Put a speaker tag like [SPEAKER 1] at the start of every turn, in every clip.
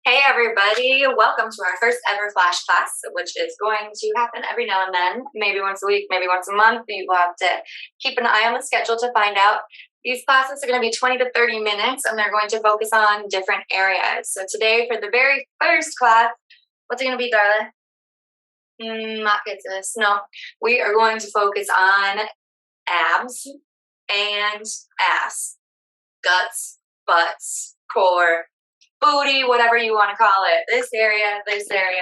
[SPEAKER 1] Hey everybody, welcome to our first ever flash class, which is going to happen every now and then, maybe once a week, maybe once a month. You will have to keep an eye on the schedule to find out. These classes are going to be 20 to 30 minutes and they're going to focus on different areas. So today for the very first class, what's it going to be, darling? Not business. No, we are going to focus on abs and ass, guts, butts, core, booty, whatever you want to call it. This area,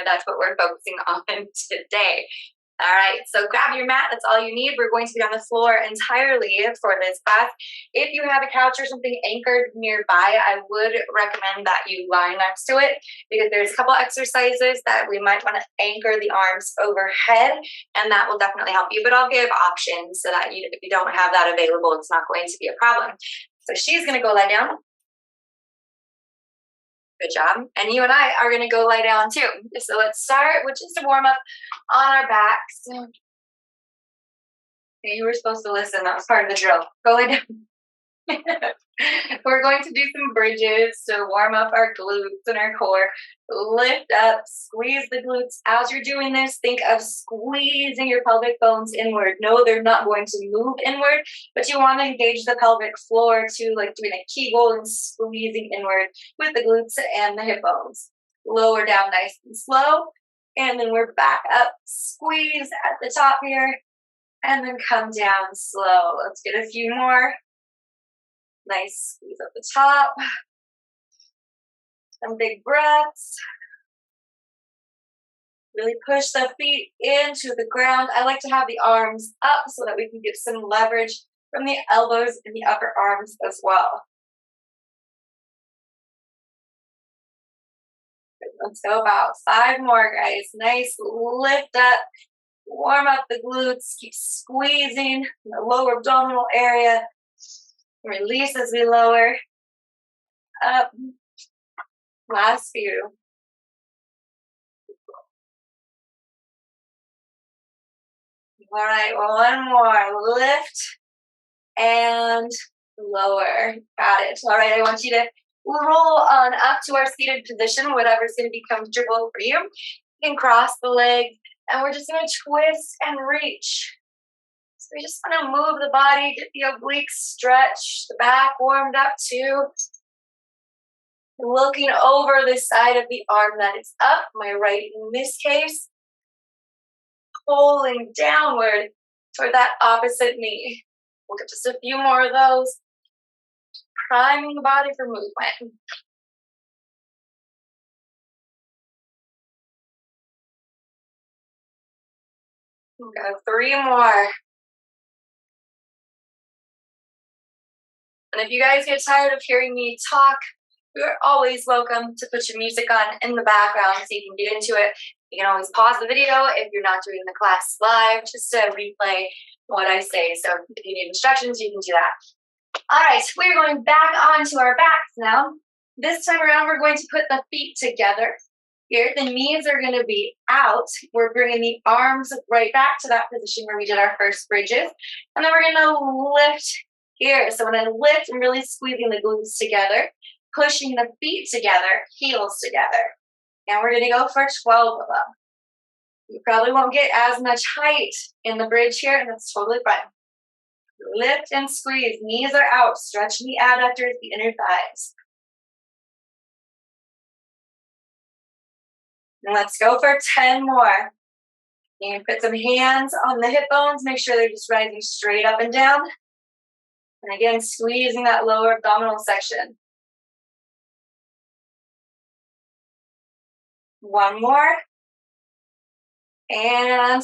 [SPEAKER 1] that's what we're focusing on today. All right, so grab your mat. That's all you need. We're going to be on the floor entirely for this class. If you have a couch or something anchored nearby, I would recommend that you lie next to it because there's a couple exercises that we might want to anchor the arms overhead, and that will definitely help you. But I'll give options so that if you don't have that available, it's not going to be a problem. So she's going to go lie down. Good job. And you and I are going to go lie down too. So let's start with just a warm up on our backs. You were supposed to listen. That was part of the drill. Go lie down. We're going to do some bridges to warm up our glutes and our core. Lift up, squeeze the glutes. As you're doing this, think of squeezing your pelvic bones inward. No, they're not going to move inward, but you want to engage the pelvic floor too, like doing a Kegel and squeezing inward with the glutes and the hip bones. Lower down nice and slow, and then we're back up. Squeeze at the top here, and then come down slow. Let's get a few more. Nice squeeze at the top. Some big breaths. Really push the feet into the ground. I like to have the arms up so that we can get some leverage from the elbows and the upper arms as well. Let's go about 5 more, guys. Nice lift up. Warm up the glutes. Keep squeezing the lower abdominal area. Release as we lower. Up. Last few. All right, one more. Lift and lower. Got it. All right, I want you to roll on up to our seated position, whatever's going to be comfortable for you. You can cross the legs, and we're just going to twist and reach. So we just want to move the body, get the obliques stretched, the back warmed up too. Looking over the side of the arm that is up, my right in this case. Pulling downward toward that opposite knee. We'll get just a few more of those. Priming the body for movement. We've got 3 more. And if you guys get tired of hearing me talk, you're always welcome to put your music on in the background so you can get into it. You can always pause the video if you're not doing the class live, just to replay what I say. So if you need instructions, you can do that. All right, we're going back onto our backs now. This time around, we're going to put the feet together. Here, the knees are going to be out. We're bringing the arms right back to that position where we did our first bridges. And then we're going to lift here. So when I lift, I'm really squeezing the glutes together, pushing the feet together, heels together. And we're going to go for 12 of them. You probably won't get as much height in the bridge here, and that's totally fine. Lift and squeeze. Knees are out. Stretching the adductors, the inner thighs. And let's go for 10 more. You can put some hands on the hip bones. Make sure they're just rising straight up and down. And again, squeezing that lower abdominal section. 1 more. And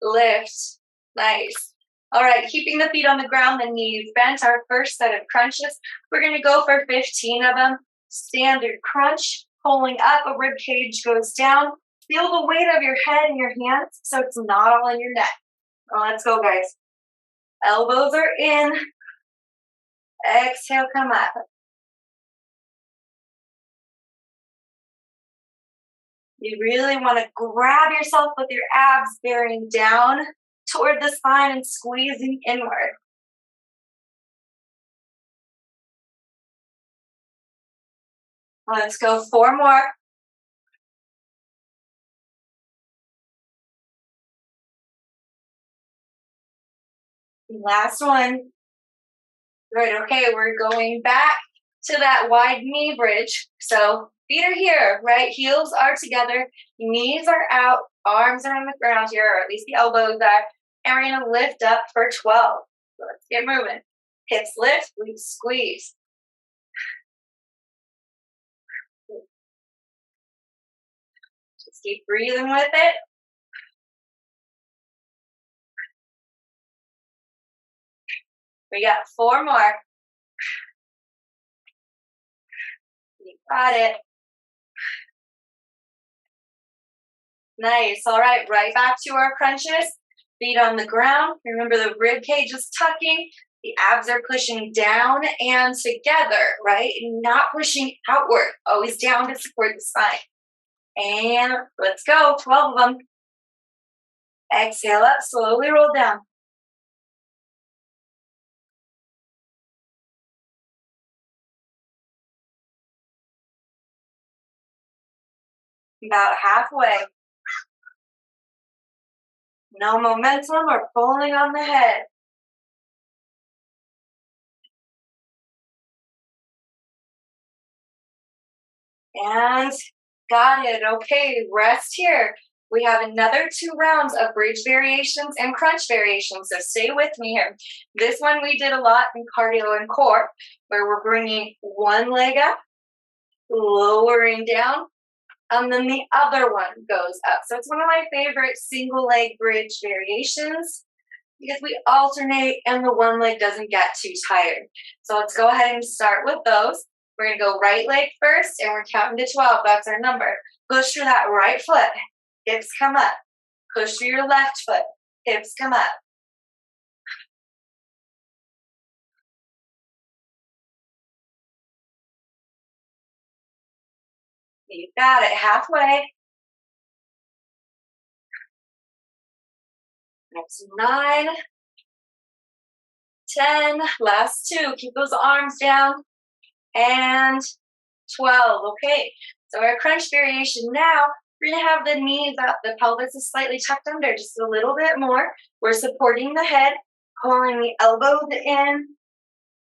[SPEAKER 1] lift. Nice. All right, keeping the feet on the ground, the knees bent. Our first set of crunches. We're going to go for 15 of them. Standard crunch. Pulling up, a rib cage goes down. Feel the weight of your head in your hands so it's not all in your neck. Well, let's go, guys. Elbows are in. Exhale, come up. You really want to grab yourself with your abs bearing down toward the spine and squeezing inward. Let's go 4 more. Last one. Good. Okay, we're going back to that wide knee bridge. So feet are here, right? Heels are together, knees are out, arms are on the ground here, or at least the elbows are. And we're going to lift up for 12. So let's get moving. Hips lift, glutes squeeze. Just keep breathing with it. We got 4 more. You got it. Nice. All right, right back to our crunches. Feet on the ground. Remember the rib cage is tucking. The abs are pushing down and together, right? And not pushing outward. Always down to support the spine. And let's go. 12 of them. Exhale up. Slowly roll down. About halfway. No momentum or pulling on the head. And got it. Okay, rest here. We have another 2 rounds of bridge variations and crunch variations, so stay with me here. This one we did a lot in cardio and core, where we're bringing one leg up, lowering down, and then the other one goes up. So it's one of my favorite single leg bridge variations because we alternate and the one leg doesn't get too tired. So let's go ahead and start with those. We're going to go right leg first, and we're counting to 12. That's our number. Push through that right foot. Hips come up. Push through your left foot. Hips come up. You got it. Halfway. That's 9, 10. Last 2. Keep those arms down. And 12. Okay. So our crunch variation now, we're going to have the knees up. The pelvis is slightly tucked under just a little bit more. We're supporting the head, pulling the elbows in,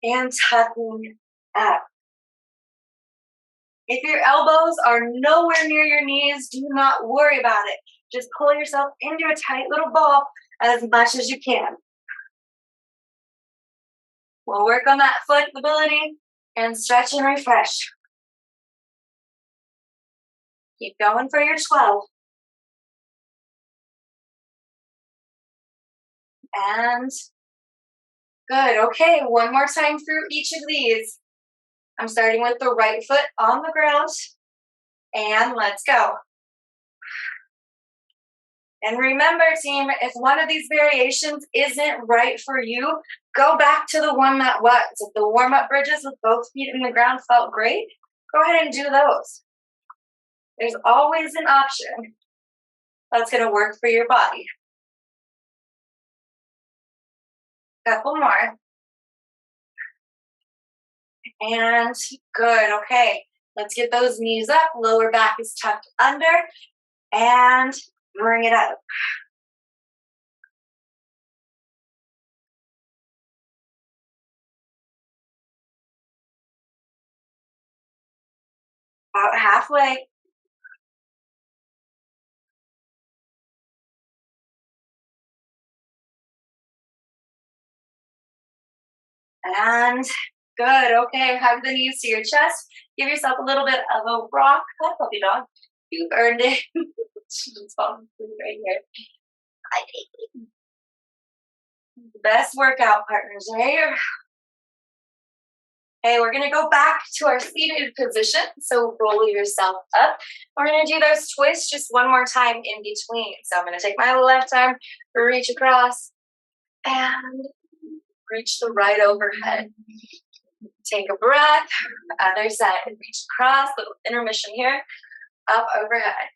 [SPEAKER 1] and tucking up. If your elbows are nowhere near your knees, do not worry about it. Just pull yourself into a tight little ball as much as you can. We'll work on that flexibility and stretch and refresh. Keep going for your 12. And good. Okay, one more time through each of these. I'm starting with the right foot on the ground. And let's go. And remember, team, if one of these variations isn't right for you, go back to the one that was. If the warm-up bridges with both feet in the ground felt great, go ahead and do those. There's always an option that's going to work for your body. Couple more. And good. Okay, let's get those knees up. Lower back is tucked under. And bring it up. About halfway. And good. Okay, hug the knees to your chest. Give yourself a little bit of a rock. Hi, puppy dog. You've earned it. She's falling through right here. Best workout partners right here. Okay, we're going to go back to our seated position. So roll yourself up. We're going to do those twists just one more time in between. So I'm going to take my left arm, reach across, and reach the right overhead. Take a breath. Other side. Reach across. Little intermission here. Up overhead.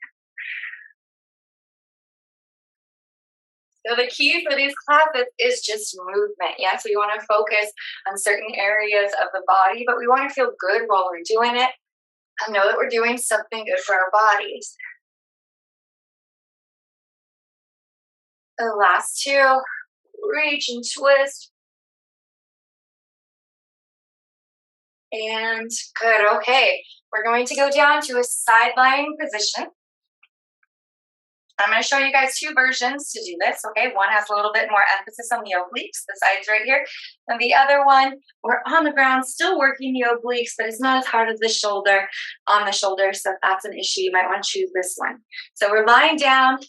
[SPEAKER 1] So the key for these classes is just movement. Yes, we want to focus on certain areas of the body, but we want to feel good while we're doing it and know that we're doing something good for our bodies. The last 2, reach and twist. And good, okay. We're going to go down to a side lying position. I'm going to show you guys two versions to do this, okay? One has a little bit more emphasis on the obliques, the sides right here. And the other one, we're on the ground, still working the obliques, but it's not as hard as the shoulder, on the shoulder. So if that's an issue, you might want to choose this one. So we're lying down.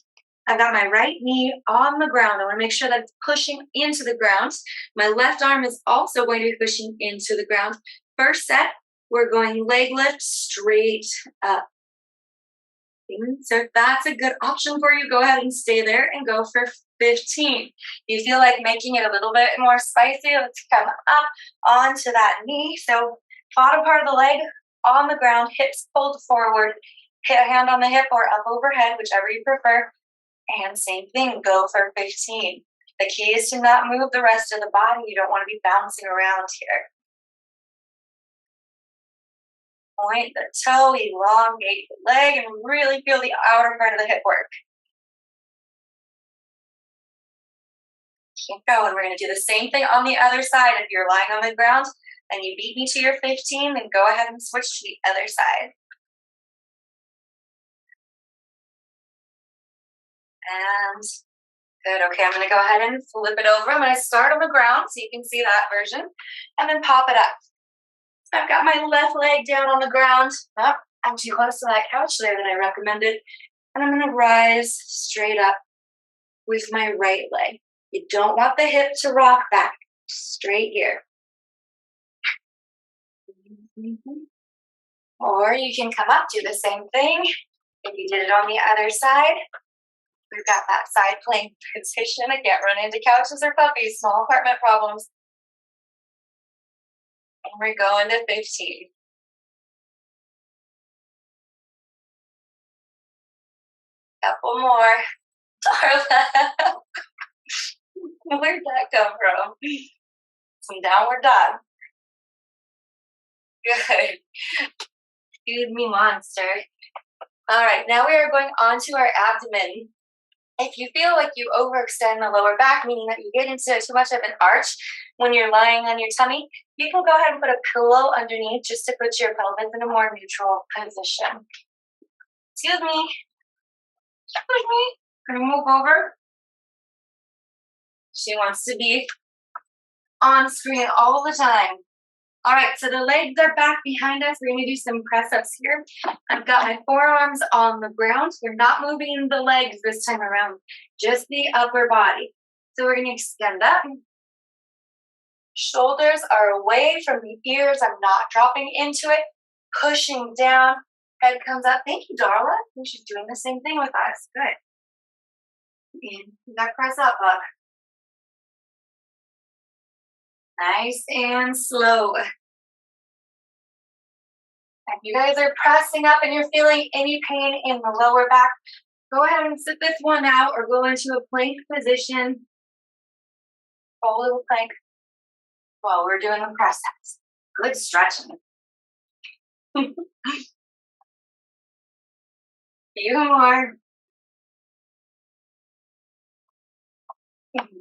[SPEAKER 1] I've got my right knee on the ground. I want to make sure that it's pushing into the ground. My left arm is also going to be pushing into the ground. First set, we're going leg lift straight up. So if that's a good option for you, go ahead and stay there and go for 15. You feel like making it a little bit more spicy, let's come up onto that knee. So bottom part of the leg on the ground, hips pulled forward, hit a hand on the hip or up overhead, whichever you prefer. And same thing, go for 15. The key is to not move the rest of the body. You don't want to be bouncing around here. Point the toe, elongate the leg, and really feel the outer part of the hip work. Keep going. We're going to do the same thing on the other side. If you're lying on the ground and you beat me to your 15, then go ahead and switch to the other side. And good. Okay, I'm going to go ahead and flip it over. I'm going to start on the ground so you can see that version, and then pop it up. So I've got my left leg down on the ground. Oh, I'm too close to that couch there that I recommended. And I'm going to rise straight up with my right leg. You don't want the hip to rock back. Straight here. Or you can come up, do the same thing. If you did it on the other side, we've got that side plank position. I can't run into couches or puppies, small apartment problems. And we're going to 15. Couple more. Darla. Where'd that come from? Some downward dog. Good. Excuse me, monster. All right, now we are going on to our abdomen. If you feel like you overextend the lower back, meaning that you get into too much of an arch when you're lying on your tummy, you can go ahead and put a pillow underneath just to put your pelvis in a more neutral position. Excuse me. Excuse me. Can I move over? She wants to be on screen all the time. All right, so the legs are back behind us. We're going to do some press-ups here. I've got my forearms on the ground. We're not moving the legs this time around, just the upper body. So we're going to extend up. Shoulders are away from the ears. I'm not dropping into it. Pushing down. Head comes up. Thank you, Darla. I think she's doing the same thing with us. Good. And that press up, bug. Nice and slow. If you guys are pressing up and you're feeling any pain in the lower back, go ahead and sit this one out or go into a plank position. Full little plank while we're doing the press ups. Good stretching. Few more.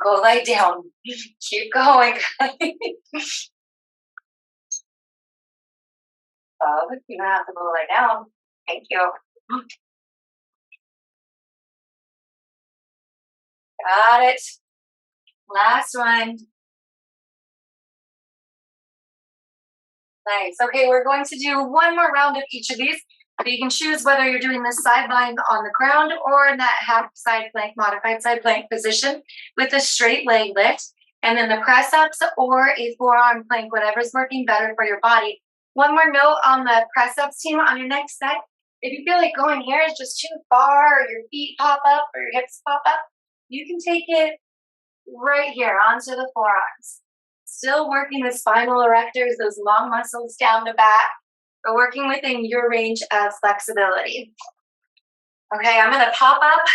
[SPEAKER 1] Go lie down. Keep going. Oh, you don't have to go lie down. Thank you. Got it. Last one. Nice. Okay, we're going to do one more round of each of these. So you can choose whether you're doing this side lying on the ground or in that half side plank, modified side plank position with a straight leg lift. And then the press ups or a forearm plank, whatever's working better for your body. One more note on the press ups team on your next set. If you feel like going here is just too far, or your feet pop up or your hips pop up, you can take it right here onto the forearms. Still working the spinal erectors, those long muscles down the back, but working within your range of flexibility. Okay, I'm gonna pop up.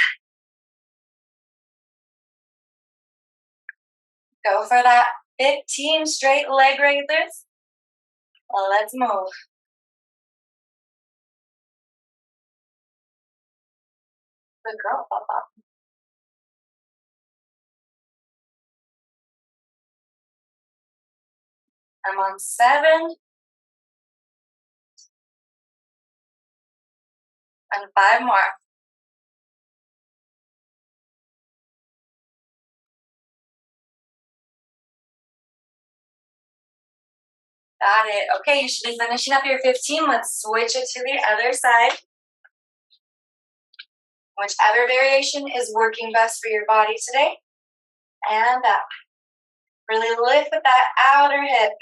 [SPEAKER 1] Go for that 15 straight leg raisers. Let's move. Good girl, pop up. I'm on 7, And 5 more. Got it. Okay, you should be finishing up your 15. Let's switch it to the other side. Whichever variation is working best for your body today. And up. Really lift with that outer hip.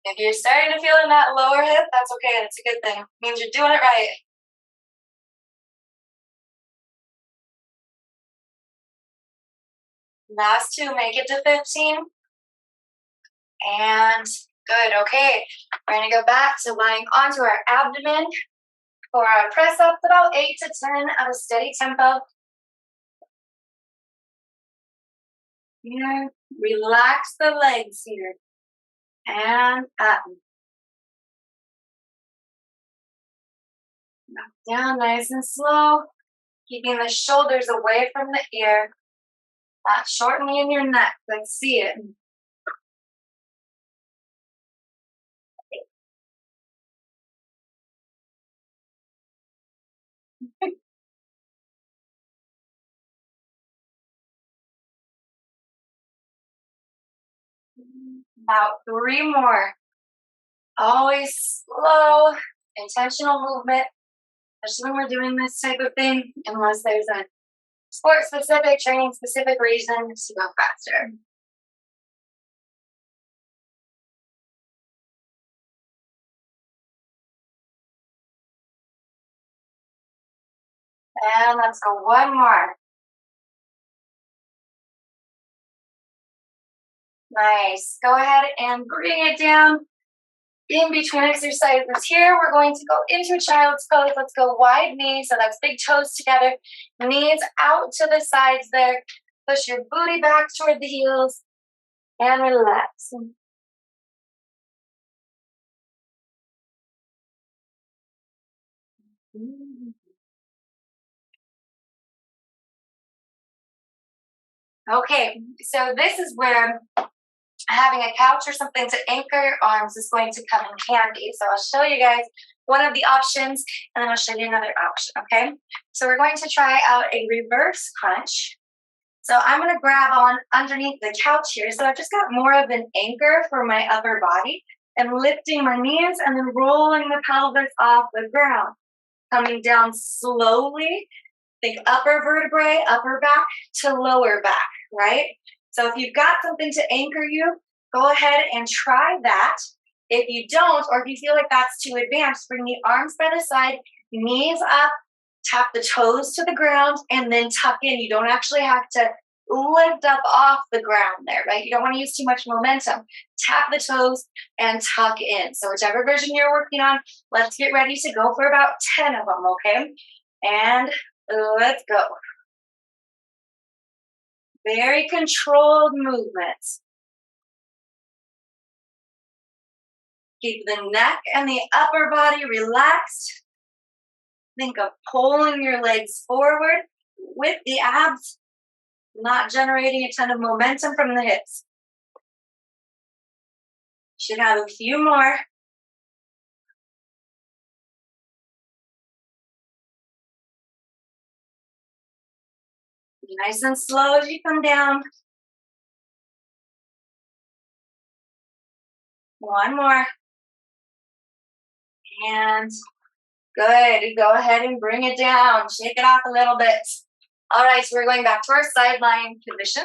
[SPEAKER 1] If you're starting to feel in that lower hip, that's okay. That's a good thing. It means you're doing it right. Last 2, make it to 15. And good, okay. We're gonna go back to lying onto our abdomen for our press ups, about 8 to 10 at a steady tempo. And relax the legs here. And up. Knock down nice and slow. Keeping the shoulders away from the ear. Not shortening in your neck. Let's see it. About 3 more. Always slow, intentional movement, especially when we're doing this type of thing, unless there's a sport-specific, training-specific reason to go faster. And let's go 1 more. Nice. Go ahead and bring it down. In between exercises here, we're going to go into child's pose. Let's go wide knees. So that's big toes together. Knees out to the sides there. Push your booty back toward the heels. And relax. Okay, so this is where having a couch or something to anchor your arms is going to come in handy. So I'll show you guys one of the options, and then I'll show you another option, okay? So we're going to try out a reverse crunch. So I'm going to grab on underneath the couch here. So I've just got more of an anchor for my upper body, and lifting my knees and then rolling the pelvis off the ground. Coming down slowly, think upper vertebrae, upper back to lower back, right? So if you've got something to anchor you, go ahead and try that. If you don't, or if you feel like that's too advanced, bring the arms by the side, knees up, tap the toes to the ground, and then tuck in. You don't actually have to lift up off the ground there, right? You don't want to use too much momentum. Tap the toes and tuck in. So whichever version you're working on, let's get ready to go for about 10 of them, okay? And let's go. Very controlled movements. Keep the neck and the upper body relaxed. Think of pulling your legs forward with the abs, not generating a ton of momentum from the hips. Should have a few more. Nice and slow as you come down. 1 more. And good. Go ahead and bring it down. Shake it off a little bit. All right, so we're going back to our side lying position.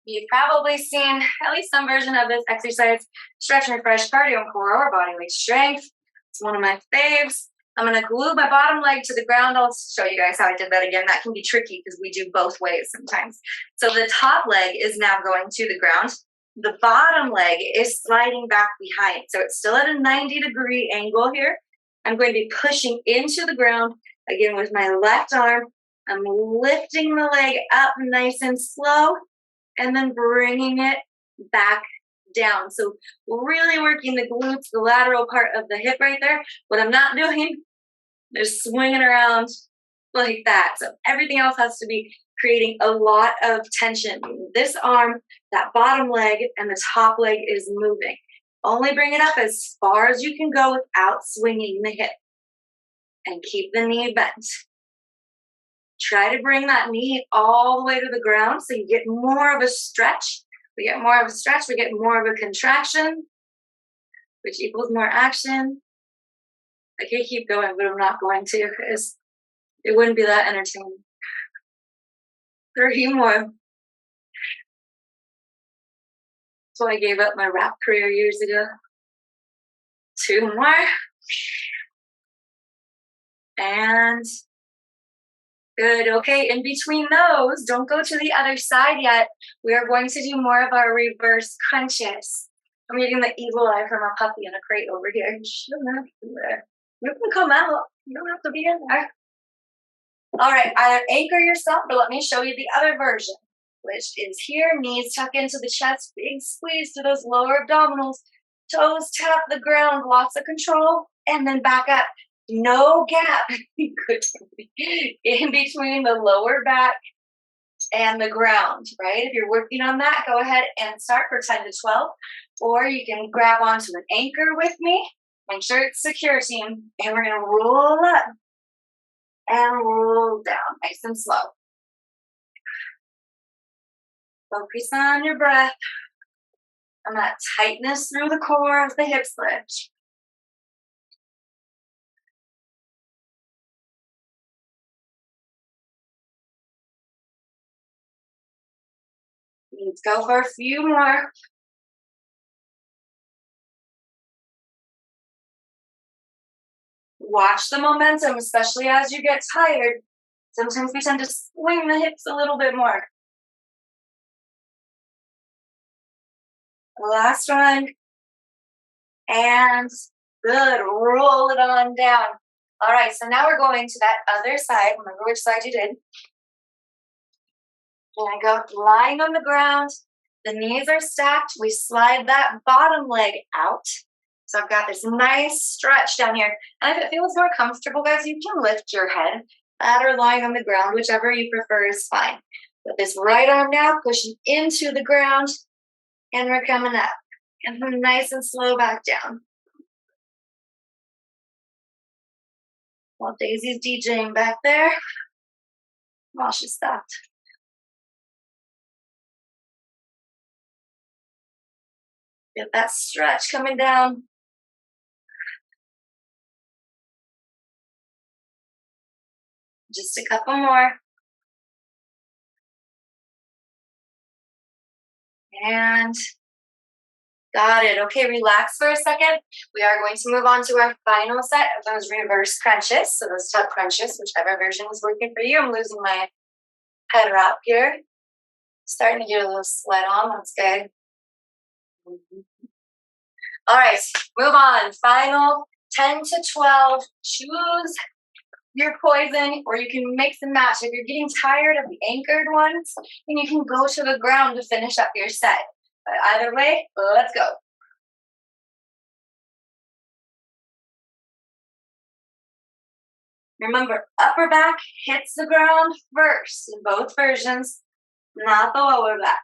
[SPEAKER 1] You've probably seen at least some version of this exercise, stretch and refresh, cardio and core or body weight strength. It's one of my faves. I'm going to glue my bottom leg to the ground. I'll show you guys how I did that again. That can be tricky because we do both ways sometimes. So the top leg is now going to the ground. The bottom leg is sliding back behind. So it's still at a 90-degree angle here. I'm going to be pushing into the ground again with my left arm. I'm lifting the leg up nice and slow and then bringing it back down. So really working the glutes, the lateral part of the hip right there. What I'm not doing is swinging around like that. So everything else has to be creating a lot of tension. This arm, that bottom leg, and the top leg is moving. Only bring it up as far as you can go without swinging the hip. And keep the knee bent. Try to bring that knee all the way to the ground so you get more of a stretch. We get more of a stretch, we get more of a contraction, which equals more action. I could keep going, but I'm not going to because it wouldn't be that entertaining. 30 more. So I gave up my rap career years ago. 2 more. And good. Okay, in between those, don't go to the other side yet. We are going to do more of our reverse crunches. I'm getting the evil eye from a puppy in a crate over here. You shouldn't have to be there. You can come out. You don't have to be in there. All right, either anchor yourself, but let me show you the other version, which is here. Knees tuck into the chest, big squeeze to those lower abdominals. Toes tap the ground, lots of control, and then back up. No gap in between the lower back and the ground, right? If you're working on that, go ahead and start for 10 to 12, or you can grab onto an anchor with me. Make sure it's secure, team, and we're gonna roll up and roll down, nice and slow. Focus on your breath and that tightness through the core of the hip bridge. Let's go for a few more. Watch the momentum, especially as you get tired. Sometimes we tend to swing the hips a little bit more. Last one. And good. Roll it on down. All right, so now we're going to that other side. Remember which side you did. And I go lying on the ground. The knees are stacked. We slide that bottom leg out. So I've got this nice stretch down here. And if it feels more comfortable, guys, you can lift your head. That or lying on the ground, whichever you prefer is fine. But this right arm now pushing into the ground. And we're coming up. And then nice and slow back down. While Daisy's DJing back there. While she stopped. Get that stretch coming down. Just a couple more. And got it. Okay, relax for a second. We are going to move on to our final set of those reverse crunches. So those tuck crunches, whichever version is working for you. I'm losing my head wrap here. Starting to get a little sweat on. That's good. All right, move on. Final 10 to 12. Choose your poison, or you can mix and match. If you're getting tired of the anchored ones, then you can go to the ground to finish up your set. But either way, let's go. Remember, upper back hits the ground first in both versions, not the lower back.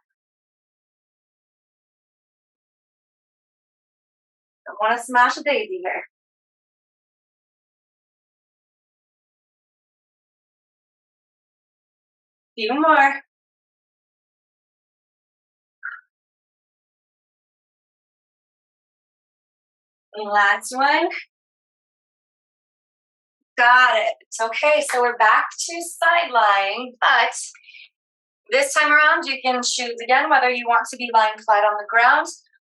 [SPEAKER 1] Don't want to smash a daisy here. Few more. Last one. Got it. Okay, so we're back to side lying, but this time around you can choose again whether you want to be lying flat on the ground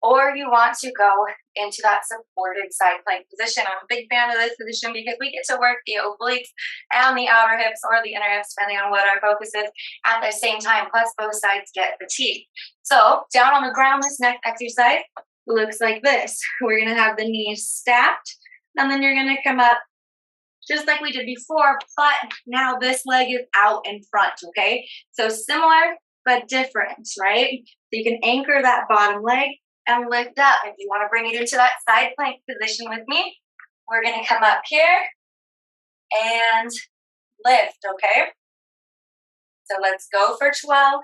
[SPEAKER 1] or you want to go into that supported side plank position. I'm a big fan of this position because we get to work the obliques and the outer hips or the inner hips, depending on what our focus is, at the same time, plus both sides get fatigued. So down on the ground, this next exercise looks like this. We're gonna have the knees stacked, and then you're gonna come up just like we did before, but now this leg is out in front, okay? So similar, but different, right? So you can anchor that bottom leg and lift up. If you want to bring it into that side plank position with me, we're going to come up here and lift, okay? So let's go for 12.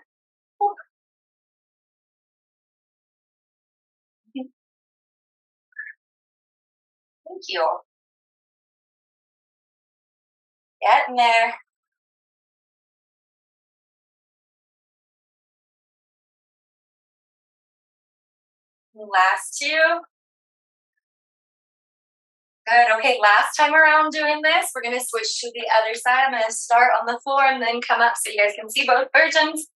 [SPEAKER 1] Thank you. Getting there. Last 2. Good. Okay, last time around doing this, we're going to switch to the other side. I'm going to start on the floor and then come up so you guys can see both versions.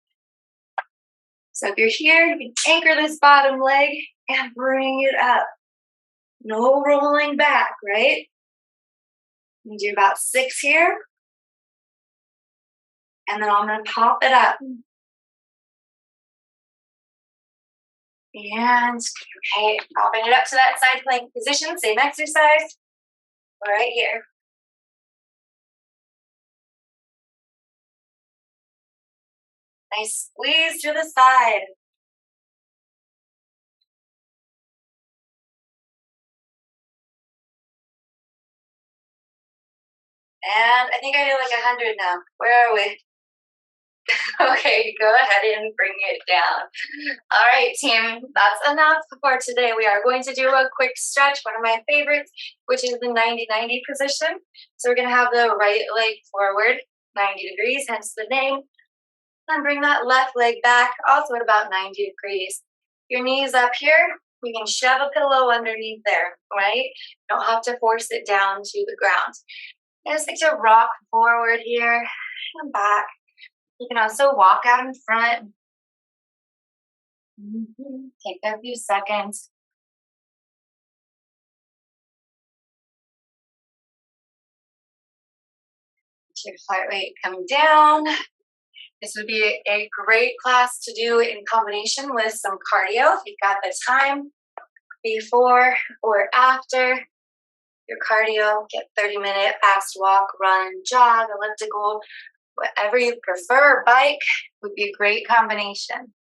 [SPEAKER 1] So if you're here, you can anchor this bottom leg and bring it up. No rolling back, right? You do about 6 here. And then I'm going to pop it up. And, okay, popping it up to that side plank position. Same exercise. Right here. Nice squeeze to the side. And I think I do like 100 now. Where are we? Okay, go ahead and bring it down. All right, team, that's enough for today. We are going to do a quick stretch, one of my favorites, which is the 90-90 position. So we're going to have the right leg forward, 90 degrees, hence the name. And bring that left leg back, also at about 90 degrees. Your knees up here. You can shove a pillow underneath there, right? You don't have to force it down to the ground. I just like to rock forward here and back. You can also walk out in front. Take a few seconds. Your heart rate coming down. This would be a great class to do in combination with some cardio. If you've got the time before or after your cardio, get 30-minute fast walk, run, jog, elliptical, whatever you prefer. Bike would be a great combination.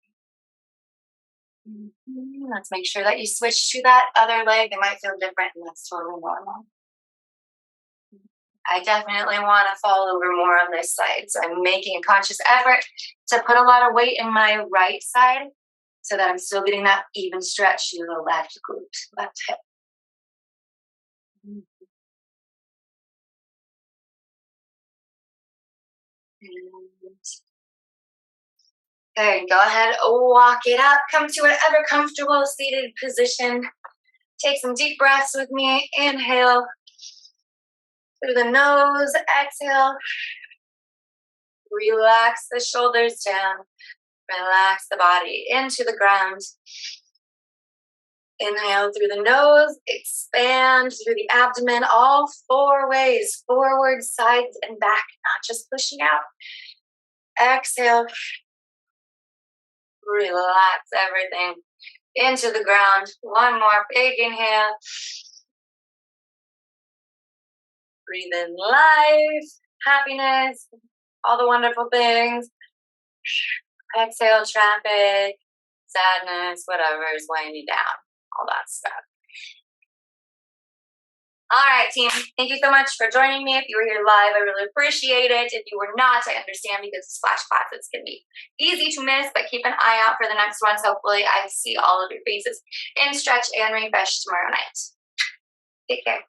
[SPEAKER 1] Let's make sure that you switch to that other leg. They might feel different, and that's totally normal. I definitely want to fall over more on this side, so I'm making a conscious effort to put a lot of weight in my right side so that I'm still getting that even stretch to the left glute, left hip. Good. Go ahead, walk it up. Come to whatever comfortable seated position. Take some deep breaths with me. Inhale through the nose. Exhale. Relax the shoulders down. Relax the body into the ground. Inhale through the nose. Expand through the abdomen all 4 ways. Forward, sides, and back. Not just pushing out. Exhale. Relax everything into the ground. One more big inhale. Breathe in life, happiness, all the wonderful things. Exhale, traffic, sadness, whatever is weighing you down, all that stuff. All right, team. Thank you so much for joining me. If you were here live, I really appreciate it. If you were not, I understand because Splash classes can be easy to miss, but keep an eye out for the next ones. Hopefully, I see all of your faces in stretch and refresh tomorrow night. Take care.